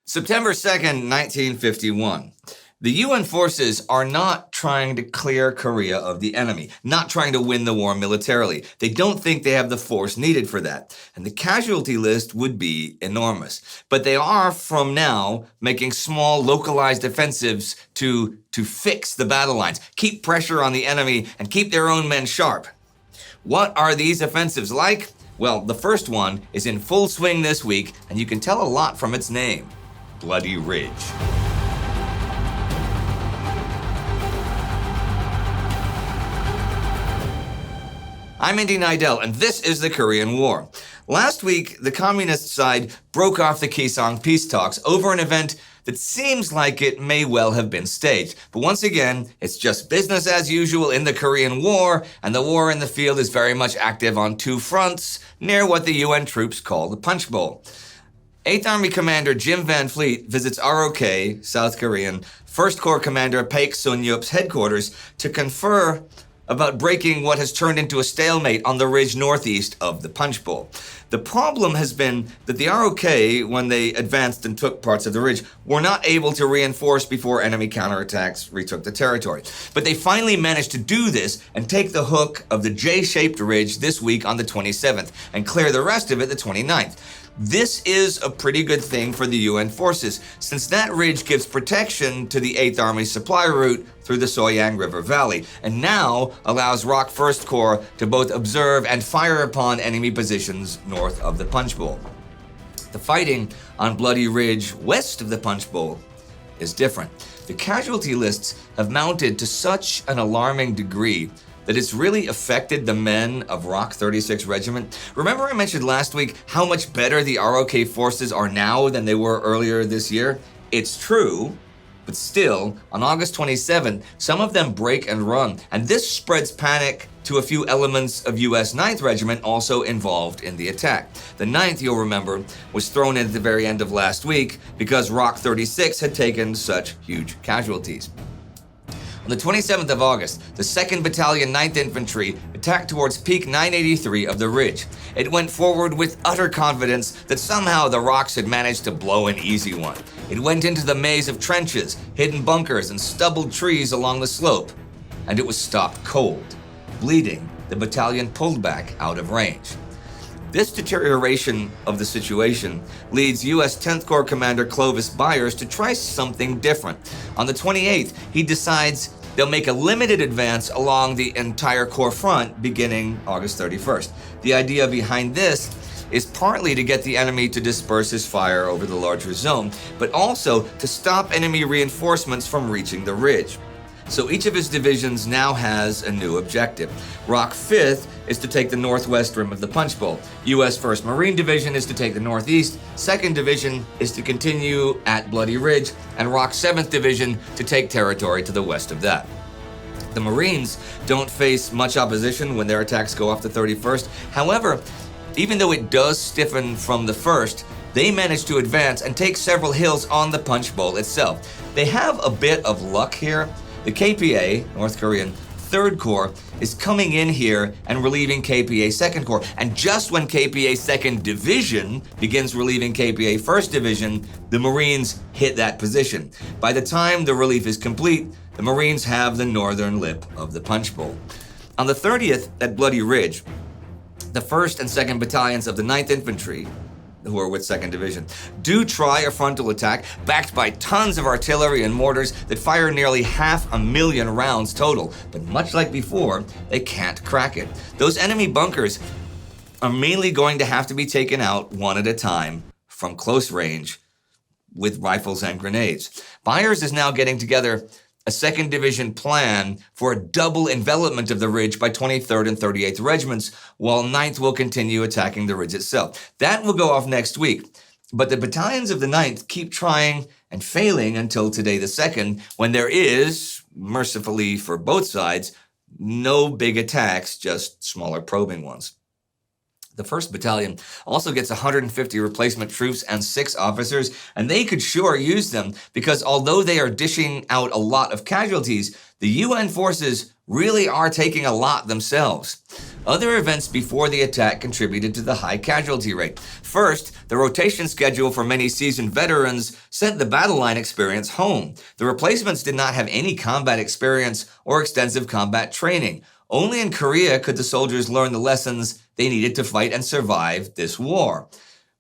September 2nd, 1951. The UN forces are not trying to clear Korea of the enemy, not trying to win the war militarily. They don't think they have the force needed for that. And the casualty list would be enormous. But they are, from now, making small, localized offensives to fix the battle lines, keep pressure on the enemy, and keep their own men sharp. What are these offensives like? Well, the first one is in full swing this week, and you can tell a lot from its name. Bloody Ridge. I'm Indy Neidell, and this is the Korean War. Last week, the communist side broke off the Kaesong peace talks over an event that seems like it may well have been staged. But once again, it's just business as usual in the Korean War, and the war in the field is very much active on two fronts, near what the UN troops call the Punchbowl. 8th Army Commander Jim Van Fleet visits ROK, South Korean, 1st Corps Commander Paik Sun-yup's headquarters to confer about breaking what has turned into a stalemate on the ridge northeast of the Punchbowl. The problem has been that the ROK, when they advanced and took parts of the ridge, were not able to reinforce before enemy counterattacks retook the territory. But they finally managed to do this and take the hook of the J-shaped ridge this week on the 27th and clear the rest of it the 29th. This is a pretty good thing for the UN forces, since that ridge gives protection to the 8th Army's supply route through the Soyang River Valley, and now allows ROK 1st Corps to both observe and fire upon enemy positions north of the Punchbowl. The fighting on Bloody Ridge west of the Punchbowl is different. The casualty lists have mounted to such an alarming degree that it's really affected the men of ROK 36 Regiment. Remember I mentioned last week how much better the ROK forces are now than they were earlier this year? It's true, but still, on August 27, some of them break and run, and this spreads panic to a few elements of US 9th Regiment also involved in the attack. The 9th, you'll remember, was thrown in at the very end of last week because ROK 36 had taken such huge casualties. On the 27th of August, the 2nd Battalion 9th Infantry attacked towards Peak 983 of the ridge. It went forward with utter confidence that somehow the ROKs had managed to blow an easy one. It went into the maze of trenches, hidden bunkers, and stubbled trees along the slope, and it was stopped cold. Bleeding, the battalion pulled back out of range. This deterioration of the situation leads U.S. 10th Corps Commander Clovis Byers to try something different. On the 28th, he decides they'll make a limited advance along the entire Corps front beginning August 31st. The idea behind this is partly to get the enemy to disperse his fire over the larger zone, but also to stop enemy reinforcements from reaching the ridge. So each of his divisions now has a new objective. ROK 5th is to take the northwest rim of the Punchbowl. US 1st Marine Division is to take the northeast. 2nd Division is to continue at Bloody Ridge, and ROK 7th Division to take territory to the west of that. The Marines don't face much opposition when their attacks go off the 31st. However, even though it does stiffen from the 1st, they manage to advance and take several hills on the Punchbowl itself. They have a bit of luck here. The KPA, North Korean 3rd Corps, is coming in here and relieving KPA 2nd Corps. And just when KPA 2nd Division begins relieving KPA 1st Division, the Marines hit that position. By the time the relief is complete, the Marines have the northern lip of the Punchbowl. On the 30th, at Bloody Ridge, the 1st and 2nd Battalions of the 9th Infantry, who are with 2nd Division, do try a frontal attack backed by tons of artillery and mortars that fire nearly 500,000 rounds total. But much like before, they can't crack it. Those enemy bunkers are mainly going to have to be taken out one at a time from close range with rifles and grenades. Byers is now getting together a 2nd Division plan for a double envelopment of the ridge by 23rd and 38th Regiments, while 9th will continue attacking the ridge itself. That will go off next week, but the battalions of the 9th keep trying and failing until today the 2nd, when there is, mercifully for both sides, no big attacks, just smaller probing ones. The 1st Battalion also gets 150 replacement troops and 6 officers, and they could sure use them because although they are dishing out a lot of casualties, the UN forces really are taking a lot themselves. Other events before the attack contributed to the high casualty rate. First, the rotation schedule for many seasoned veterans sent the battle line experience home. The replacements did not have any combat experience or extensive combat training. Only in Korea could the soldiers learn the lessons they needed to fight and survive this war.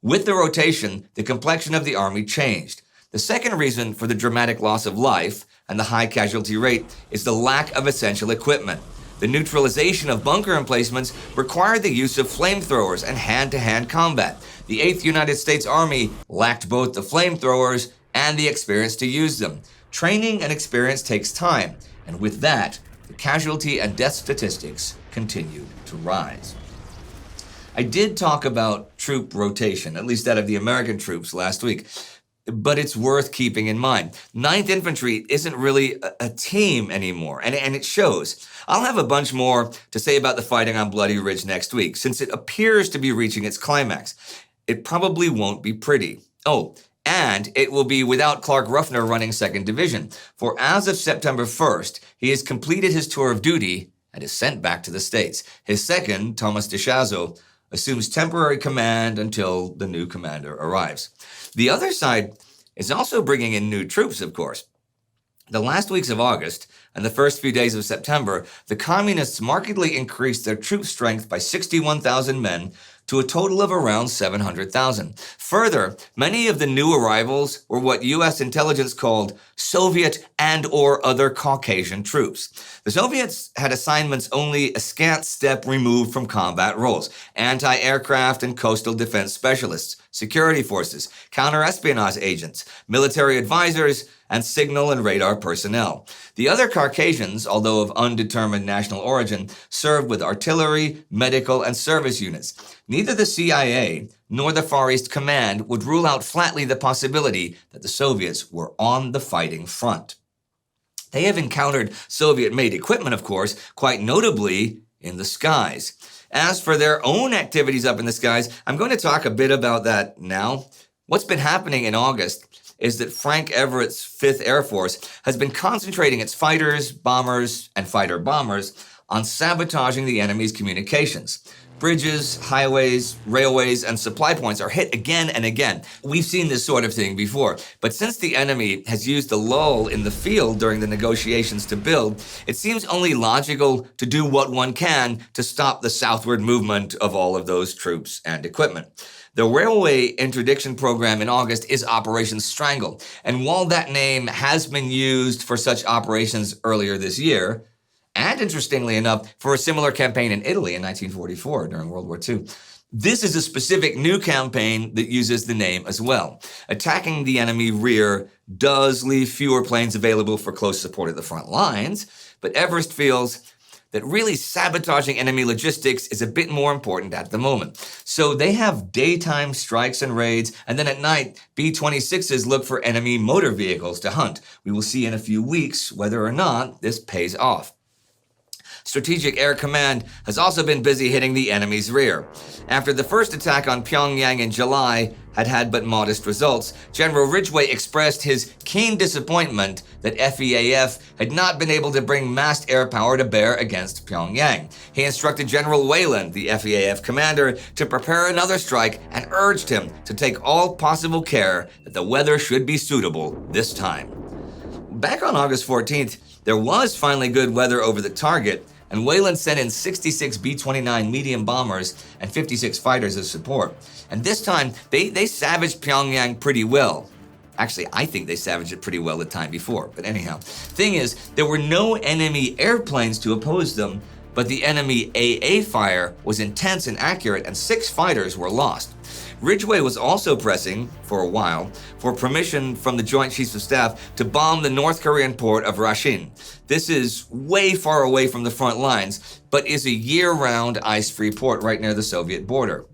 With the rotation, the complexion of the army changed. The second reason for the dramatic loss of life and the high casualty rate is the lack of essential equipment. The neutralization of bunker emplacements required the use of flamethrowers and hand-to-hand combat. The 8th United States Army lacked both the flamethrowers and the experience to use them. Training and experience takes time, and with that, the casualty and death statistics continued to rise. I did talk about troop rotation, at least that of the American troops, last week, but it's worth keeping in mind. 9th Infantry isn't really a team anymore, and it shows. I'll have a bunch more to say about the fighting on Bloody Ridge next week, since it appears to be reaching its climax. It probably won't be pretty. Oh, and it will be without Clark Ruffner running 2nd Division, for as of September 1st, he has completed his tour of duty and is sent back to the States. His second, Thomas DeShazo, assumes temporary command until the new commander arrives. The other side is also bringing in new troops, of course. The last weeks of August and the first few days of September, the communists markedly increased their troop strength by 61,000 men to a total of around 700,000. Further, many of the new arrivals were what U.S. intelligence called Soviet and/or other Caucasian troops. The Soviets had assignments only a scant step removed from combat roles: anti-aircraft and coastal defense specialists, security forces, counter-espionage agents, military advisors, and signal and radar personnel. The other Caucasians, although of undetermined national origin, served with artillery, medical, and service units. Neither the CIA nor the Far East Command would rule out flatly the possibility that the Soviets were on the fighting front. They have encountered Soviet-made equipment, of course, quite notably in the skies. As for their own activities up in the skies, I'm going to talk a bit about that now. What's been happening in August is that Frank Everett's 5th Air Force has been concentrating its fighters, bombers, and fighter-bombers on sabotaging the enemy's communications. Bridges, highways, railways, and supply points are hit again and again. We've seen this sort of thing before, but since the enemy has used the lull in the field during the negotiations to build, it seems only logical to do what one can to stop the southward movement of all of those troops and equipment. The railway interdiction program in August is Operation Strangle, and while that name has been used for such operations earlier this year, and interestingly enough, for a similar campaign in Italy in 1944 during World War II, this is a specific new campaign that uses the name as well. Attacking the enemy rear does leave fewer planes available for close support of the front lines, but Everest feels that really sabotaging enemy logistics is a bit more important at the moment. So they have daytime strikes and raids, and then at night, B-26s look for enemy motor vehicles to hunt. We will see in a few weeks whether or not this pays off. Strategic Air Command has also been busy hitting the enemy's rear. After the first attack on Pyongyang in July had but modest results, General Ridgway expressed his keen disappointment that FEAF had not been able to bring massed air power to bear against Pyongyang. He instructed General Wayland, the FEAF commander, to prepare another strike and urged him to take all possible care that the weather should be suitable this time. Back on August 14th, there was finally good weather over the target, and Wayland sent in 66 B-29 medium bombers and 56 fighters as support. And this time, they savaged Pyongyang pretty well. Actually, I think they savaged it pretty well the time before, but anyhow. Thing is, there were no enemy airplanes to oppose them, but the enemy AA fire was intense and accurate, and 6 fighters were lost. Ridgway was also pressing, for a while, for permission from the Joint Chiefs of Staff to bomb the North Korean port of Rashin. This is way far away from the front lines, but is a year-round ice-free port right near the Soviet border.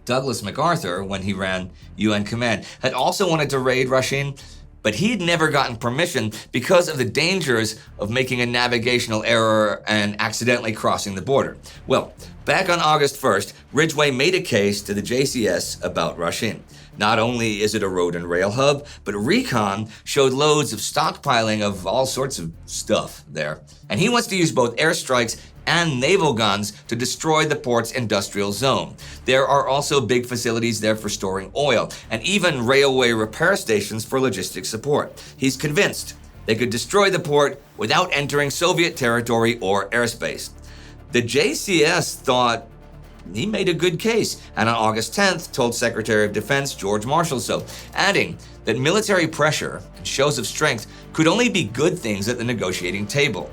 Douglas MacArthur, when he ran UN Command, had also wanted to raid Rashin, But he'd never gotten permission because of the dangers of making a navigational error and accidentally crossing the border. Well, back on August 1st, Ridgway made a case to the JCS about Rush-In. Not only is it a road and rail hub, but recon showed loads of stockpiling of all sorts of stuff there. And he wants to use both airstrikes and naval guns to destroy the port's industrial zone. There are also big facilities there for storing oil, and even railway repair stations for logistics support. He's convinced they could destroy the port without entering Soviet territory or airspace. The JCS thought he made a good case, and on August 10th told Secretary of Defense George Marshall so, adding that military pressure and shows of strength could only be good things at the negotiating table.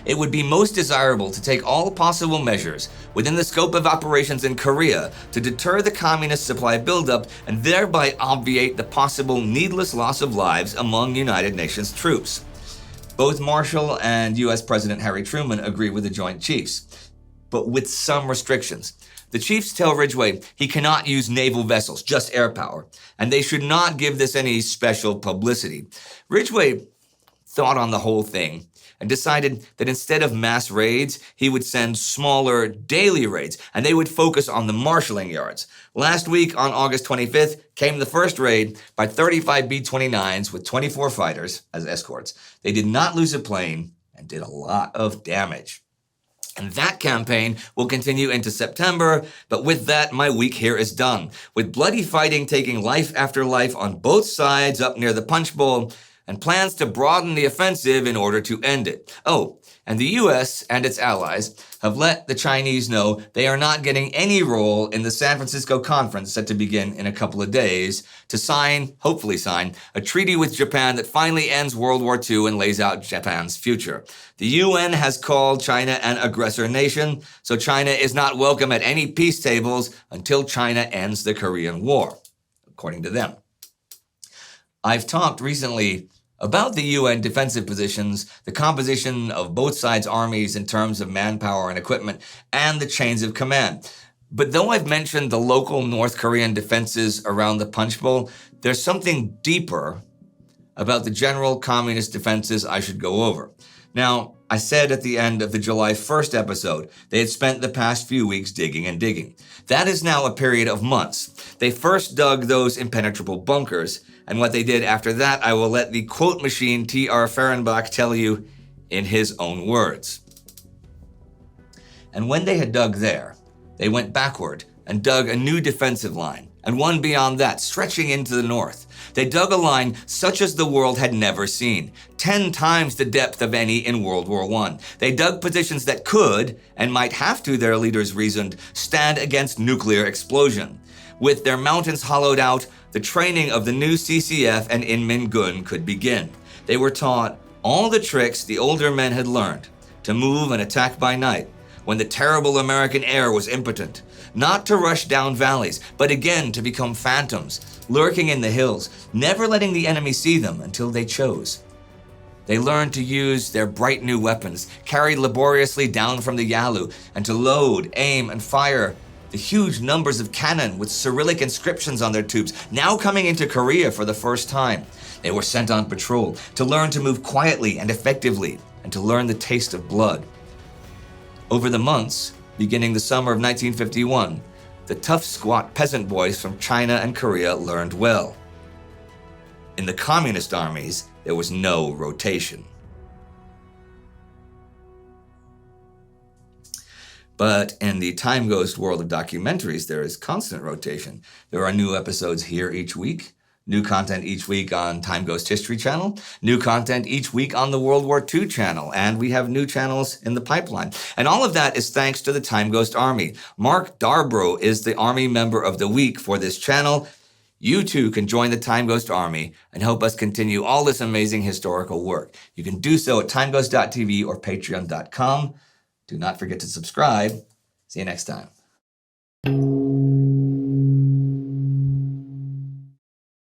It would be most desirable to take all possible measures within the scope of operations in Korea to deter the communist supply buildup and thereby obviate the possible needless loss of lives among United Nations troops. Both Marshall and US President Harry Truman agree with the Joint Chiefs, but with some restrictions. The chiefs tell Ridgway he cannot use naval vessels, just air power, and they should not give this any special publicity. Ridgway thought on the whole thing and decided that instead of mass raids, he would send smaller daily raids, and they would focus on the marshalling yards. Last week, on August 25th, came the first raid by 35 B-29s with 24 fighters as escorts. They did not lose a plane and did a lot of damage. And that campaign will continue into September, but with that, my week here is done. With bloody fighting taking life after life on both sides up near the Punchbowl, and plans to broaden the offensive in order to end it. Oh, and the US and its allies have let the Chinese know they are not getting any role in the San Francisco conference set to begin in a couple of days to hopefully sign, a treaty with Japan that finally ends World War II and lays out Japan's future. The UN has called China an aggressor nation, so China is not welcome at any peace tables until China ends the Korean War, according to them. I've talked recently about the UN defensive positions, the composition of both sides' armies in terms of manpower and equipment, and the chains of command. But though I've mentioned the local North Korean defenses around the Punchbowl, there's something deeper about the general communist defenses I should go over. Now, I said at the end of the July 1st episode, they had spent the past few weeks digging and digging. That is now a period of months. They first dug those impenetrable bunkers, and what they did after that, I will let the quote machine T.R. Fehrenbach tell you in his own words. And when they had dug there, they went backward and dug a new defensive line, and one beyond that, stretching into the north. They dug a line such as the world had never seen, 10 times the depth of any in World War I. They dug positions that could, and might have to, their leaders reasoned, stand against nuclear explosion. With their mountains hollowed out, the training of the new CCF and Inmin-gun could begin. They were taught all the tricks the older men had learned, to move and attack by night, when the terrible American air was impotent, not to rush down valleys, but again to become phantoms, lurking in the hills, never letting the enemy see them until they chose. They learned to use their bright new weapons, carried laboriously down from the Yalu, and to load, aim, and fire the huge numbers of cannon with Cyrillic inscriptions on their tubes, now coming into Korea for the first time. They were sent on patrol to learn to move quietly and effectively, and to learn the taste of blood. Over the months, beginning the summer of 1951, the tough, squat peasant boys from China and Korea learned well. In the communist armies, there was no rotation. But in the Time Ghost world of documentaries, there is constant rotation. There are new episodes here each week, new content each week on Time Ghost History Channel, new content each week on the World War II channel, and we have new channels in the pipeline. And all of that is thanks to the Time Ghost Army. Mark Darbro is the Army Member of the Week for this channel. You too can join the Time Ghost Army and help us continue all this amazing historical work. You can do so at timeghost.tv or patreon.com. Do not forget to subscribe. See you next time.